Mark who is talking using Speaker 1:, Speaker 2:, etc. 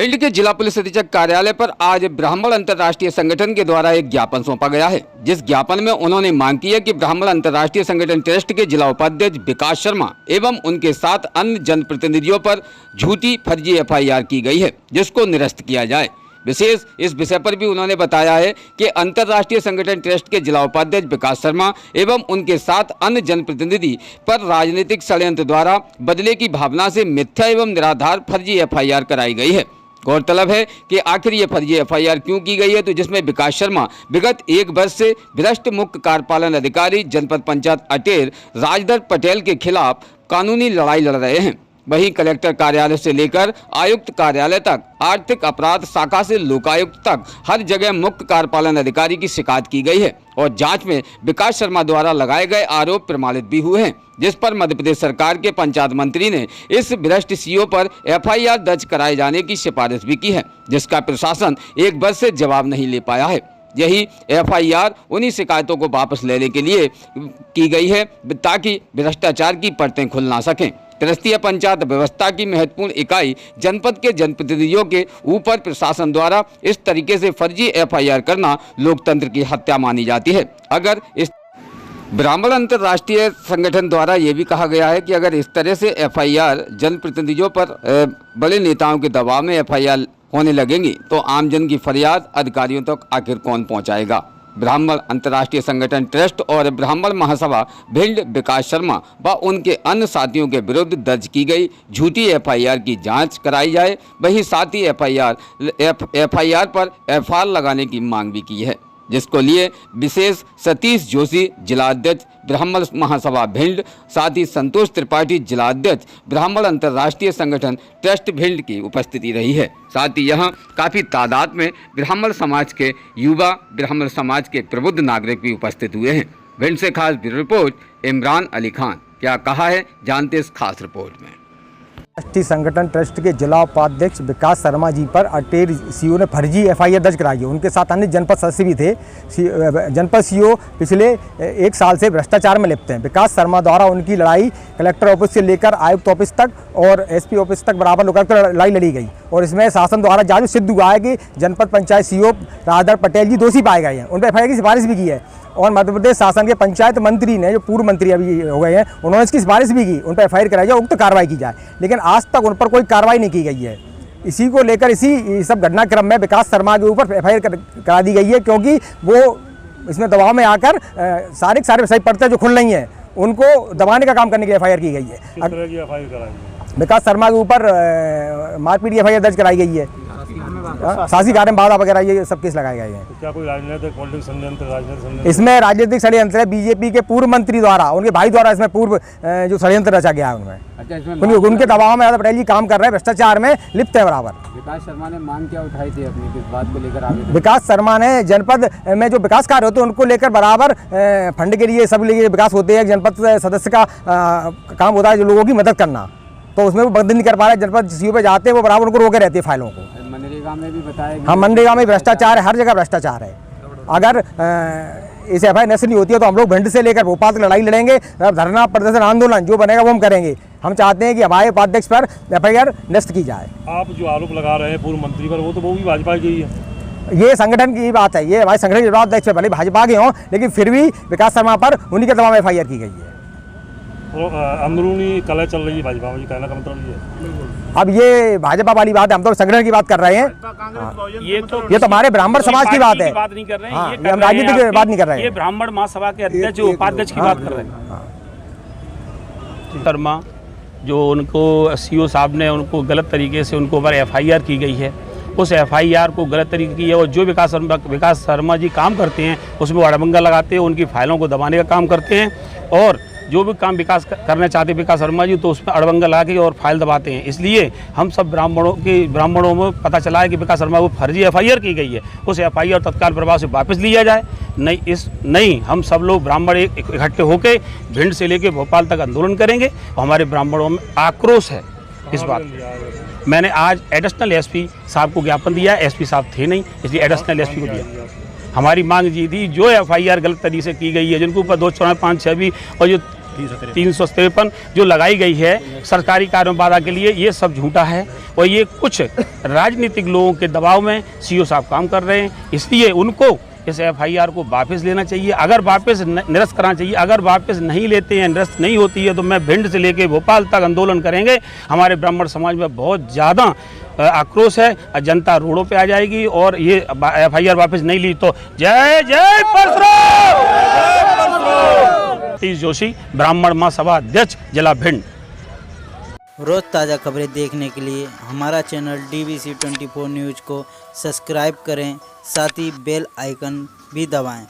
Speaker 1: भिंड के जिला पुलिस अधीक्षक कार्यालय पर आज ब्राह्मण अंतर्राष्ट्रीय संगठन के द्वारा एक ज्ञापन सौंपा गया है, जिस ज्ञापन में उन्होंने मांग की है कि ब्राह्मण अंतर्राष्ट्रीय संगठन ट्रस्ट के जिला उपाध्यक्ष विकास शर्मा एवं उनके साथ अन्य जनप्रतिनिधियों पर झूठी फर्जी FIR की गई है, जिसको निरस्त किया जाए। विशेष इस विषय पर भी उन्होंने बताया है कि अंतर्राष्ट्रीय संगठन ट्रस्ट के जिला उपाध्यक्ष विकास शर्मा एवं उनके साथ अन्य जनप्रतिनिधि पर राजनीतिक षड्यंत्र द्वारा बदले की भावना से मिथ्या एवं निराधार फर्जी FIR कराई गई है। गौरतलब है कि आखिर ये फर्जी FIR क्यों की गई है, तो जिसमें विकास शर्मा विगत 1 वर्ष से भ्रष्ट मुख्य कार्यपालन अधिकारी जनपद पंचायत अटेर राजधर पटेल के खिलाफ कानूनी लड़ाई लड़ रहे हैं। वहीं कलेक्टर कार्यालय से लेकर आयुक्त कार्यालय तक, आर्थिक अपराध शाखा से लोकायुक्त तक हर जगह मुख्य कार्यपालन अधिकारी की शिकायत की गई है और जांच में विकास शर्मा द्वारा लगाए गए आरोप प्रमाणित भी हुए हैं, जिस पर मध्य प्रदेश सरकार के पंचायत मंत्री ने इस भ्रष्ट CO पर FIR दर्ज कराए जाने की सिफारिश भी की है, जिसका प्रशासन 1 वर्ष से जवाब नहीं ले पाया है। यही FIR उन्हीं शिकायतों को वापस लेने के लिए की गई है ताकि भ्रष्टाचार की परतें खुल ना सकें। तृतीय पंचायत व्यवस्था की महत्वपूर्ण इकाई जनपद के जनप्रतिनिधियों के ऊपर प्रशासन द्वारा इस तरीके से फर्जी FIR करना लोकतंत्र की हत्या मानी जाती है। अगर इस ब्राह्मण अंतर्राष्ट्रीय संगठन द्वारा ये भी कहा गया है कि अगर इस तरह से FIR जनप्रतिनिधियों पर बड़े नेताओं के दबाव में FIR होने लगेंगी तो आमजन की फरियाद अधिकारियों तक आखिर कौन पहुंचाएगा। ब्राह्मण अंतर्राष्ट्रीय संगठन ट्रस्ट और ब्राह्मण महासभा भिंड विकास शर्मा व उनके अन्य साथियों के विरुद्ध दर्ज की गई झूठी FIR की जांच कराई जाए। वहीं साथ ही FIR पर FR लगाने की मांग भी की है, जिसको लिए विशेष सतीश जोशी जिलाध्यक्ष ब्राह्मण महासभा भिंड, साथ ही संतोष त्रिपाठी जिलाध्यक्ष ब्राह्मण अंतर्राष्ट्रीय संगठन ट्रस्ट भिंड की उपस्थिति रही है। साथ ही यहाँ काफ़ी तादाद में ब्राह्मण समाज के युवा, ब्राह्मण समाज के प्रबुद्ध नागरिक भी उपस्थित हुए हैं। भिंड से खास ब्यूरो रिपोर्ट इमरान अली खान। क्या कहा है जानते इस खास रिपोर्ट में।
Speaker 2: राष्ट्रीय संगठन ट्रस्ट के जिला उपाध्यक्ष विकास शर्मा जी पर अटेर CO ने फर्जी FIR दर्ज कराई है। उनके साथ अन्य जनपद सदस्य भी थे। जनपद CO पिछले 1 साल से भ्रष्टाचार में लिप्त हैं। विकास शर्मा द्वारा उनकी लड़ाई कलेक्टर ऑफिस से लेकर आयुक्त ऑफिस तक और SP ऑफिस तक बराबर लोकायुक्त लड़ाई लड़ी गई और इसमें शासन द्वारा जांच सिद्ध हुआ है कि जनपद पंचायत CO राजधर पटेल जी दोषी पाए गए हैं। उन पर FIR की सिफारिश भी की है और मध्य प्रदेश शासन के पंचायत मंत्री ने, जो पूर्व मंत्री अभी हो गए हैं, उन्होंने इसकी सिफारिश भी की, उन पर FIR कराई जाए, उक्त कार्रवाई की जाए, लेकिन आज तक उन पर कोई कार्रवाई नहीं की गई है। इसी को लेकर इसी सब घटनाक्रम में विकास शर्मा के ऊपर FIR करा दी गई है, क्योंकि वो इसमें दबाव में आकर सारे सही पर्चे जो खुल रही हैं उनको दबाने का काम करने की FIR की गई है।
Speaker 3: किस तरह की FIR कराई है?
Speaker 2: विकास शर्मा के ऊपर मारपीट की FIR दर्ज कराई गई है, साजिश कार्य बाधा वगैरह, ये सब केस लगाए गए हैं।
Speaker 3: तो क्या कोई राजनीतिक पॉलिटिक्स षड्यंत्र?
Speaker 2: इसमें राजनीतिक षड्यंत्र है। बीजेपी के पूर्व मंत्री द्वारा, उनके भाई द्वारा इसमें पूर्व जो षड्यंत्र रचा गया है उनमें। अच्छा, उनके दबाव में पटेल जी काम कर रहे हैं, भ्रष्टाचार में लिप्त है बराबर।
Speaker 4: विकास शर्मा ने मांग क्या उठाई थी अपनी, किस बात को लेकर आगे?
Speaker 2: विकास शर्मा ने जनपद में जो विकास कार्य होते हैं उनको लेकर बराबर फंड के लिए सब लिए विकास होते हैं। जनपद सदस्य का काम होता है जो लोगों की मदद करना, तो उसमें वो मदद नहीं कर पा रहे। जनपद CO पे जाते हैं वो बराबर उनको रोके रहते हैं फाइलों को।
Speaker 4: मनरेगा में भी बताया।
Speaker 2: हाँ, मनरेगा में भ्रष्टाचार है, हर जगह भ्रष्टाचार है। अगर इस FIR नष्ट नहीं होती है तो हम लोग भिंड से लेकर भोपाल तक लड़ाई लड़ेंगे। धरना, प्रदर्शन, आंदोलन जो बनेगा वो हम करेंगे। हम चाहते हैं कि हमारे उपाध्यक्ष पर FIR नष्ट की जाए।
Speaker 3: आप जो आरोप लगा रहे हैं पूर्व मंत्री पर, वो भी भाजपा की है।
Speaker 2: ये संगठन की बात है, ये हमारे संगठन के उपाध्यक्ष भले भाजपा के हों, लेकिन फिर भी विकास शर्मा पर उन्हीं के दबाव में FIR की गई है।
Speaker 3: तो अंदरूनी कलह चल रही है भाजपा में, कहना का मतलब ये है।
Speaker 2: अब ये भाजपा वाली बात है, हम तो संगठन की बात कर रहे हैं।
Speaker 5: ये तो
Speaker 2: हमारे ब्राह्मण समाज की बात है,
Speaker 5: बात नहीं कर रहे हैं।
Speaker 2: हाँ, हम राजनीति की बात नहीं कर रहे हैं।
Speaker 5: ये ब्राह्मण महासभा के अध्यक्ष उपाध्यक्ष की बात कर रहे हैं। शर्मा जो उनको CO साहब ने उनको गलत तरीके से उनको ऊपर FIR की गई है, उस FIR को गलत तरीके की है और जो विकास शर्मा जी काम करते हैं उसमें अड़बंगा लगाते हैं, उनकी फाइलों को दबाने का काम करते हैं और जो भी काम विकास करना चाहते हैं विकास शर्मा जी तो उसमें अड़बंगा लगा के और फाइल दबाते हैं। इसलिए हम सब ब्राह्मणों में पता चला है कि विकास शर्मा को फर्जी FIR की गई है, उस FIR तत्काल प्रभाव से वापस लिया जाए। नहीं हम सब लोग ब्राह्मण इकट्ठे होकर भिंड से लेकर भोपाल तक आंदोलन करेंगे और हमारे ब्राह्मणों में आक्रोश है इस बात। मैंने आज एडिशनल SP साहब को ज्ञापन दिया, SP साहब थे नहीं इसलिए एडिशनल SP को दिया। हमारी मांग ये थी जो FIR गलत तरीके से की गई है, जिनको ऊपर 2, 4, 5, 6 भी और जो 353 जो लगाई गई है सरकारी कार्यों वादा के लिए, ये सब झूठा है और ये कुछ राजनीतिक लोगों के दबाव में सीओ साहब काम कर रहे हैं। इसलिए उनको इस एफआईआर को वापस लेना चाहिए, अगर वापस निरस्त कराना चाहिए। अगर वापस नहीं लेते हैं, निरस्त नहीं होती है, तो मैं भिंड से लेके भोपाल तक आंदोलन करेंगे। हमारे ब्राह्मण समाज में बहुत ज़्यादा आक्रोश है, जनता रोडों पे आ जाएगी और ये एफआईआर वापस नहीं ली तो जय जय परशुराम। सतीश जोशी, ब्राह्मण महासभा अध्यक्ष, जिला भिंड।
Speaker 6: रोज़ ताज़ा खबरें देखने के लिए हमारा चैनल DVC 24 न्यूज़ को सब्सक्राइब करें, साथ ही बेल आइकन भी दबाएं।